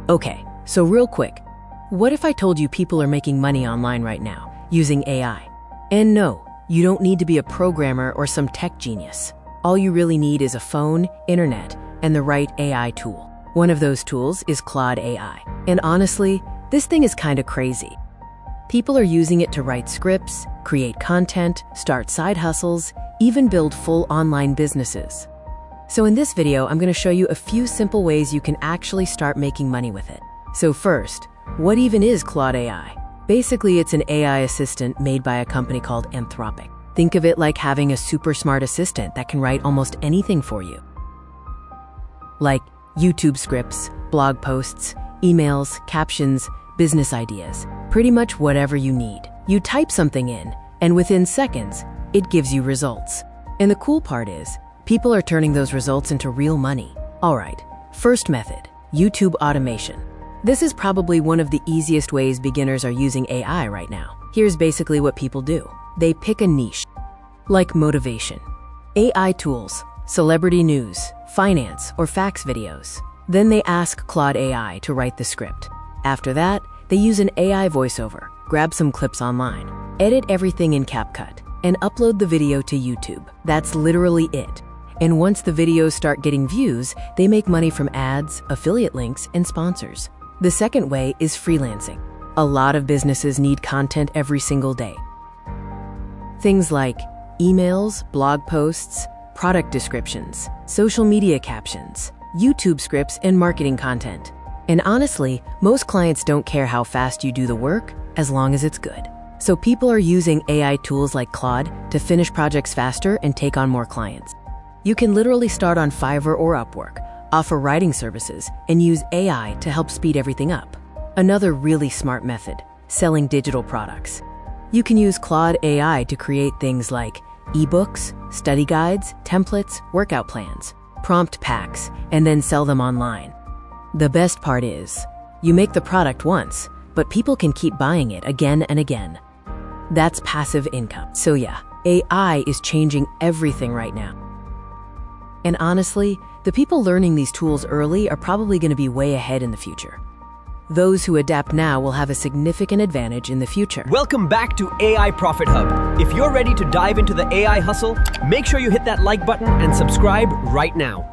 Okay, so real quick, what if I told you people are making money online right now using AI? And no, you don't need to be a programmer or some tech genius. All you really need is a phone, internet, and the right AI tool. One of those tools is Claude AI. And honestly, this thing is kind of crazy. People are using it to write scripts, create content, start side hustles, even build full online businesses. So in this video, I'm going to show you a few simple ways you can actually start making money with it. So first, what even is Claude AI? Basically, it's an AI assistant made by a company called Anthropic. Think of it like having a super smart assistant that can write almost anything for you. Like YouTube scripts, blog posts, emails, captions, business ideas, pretty much whatever you need. You type something in, and within seconds, it gives you results. And the cool part is, people are turning those results into real money. All right, first method, YouTube automation. This is probably one of the easiest ways beginners are using AI right now. Here's basically what people do. They pick a niche, like motivation, AI tools, celebrity news, finance, or facts videos. Then they ask Claude AI to write the script. After that, they use an AI voiceover, grab some clips online, edit everything in CapCut, and upload the video to YouTube. That's literally it. And once the videos start getting views, they make money from ads, affiliate links, and sponsors. The second way is freelancing. A lot of businesses need content every single day. Things like emails, blog posts, product descriptions, social media captions, YouTube scripts, and marketing content. And honestly, most clients don't care how fast you do the work, as long as it's good. So people are using AI tools like Claude to finish projects faster and take on more clients. You can literally start on Fiverr or Upwork, offer writing services, and use AI to help speed everything up. Another really smart method, selling digital products. You can use Claude AI to create things like ebooks, study guides, templates, workout plans, prompt packs, and then sell them online. The best part is, you make the product once, but people can keep buying it again and again. That's passive income. So yeah, AI is changing everything right now. And honestly, the people learning these tools early are probably going to be way ahead in the future. Those who adapt now will have a significant advantage in the future. Welcome back to AI Profit Hub. If you're ready to dive into the AI hustle, make sure you hit that like button and subscribe right now.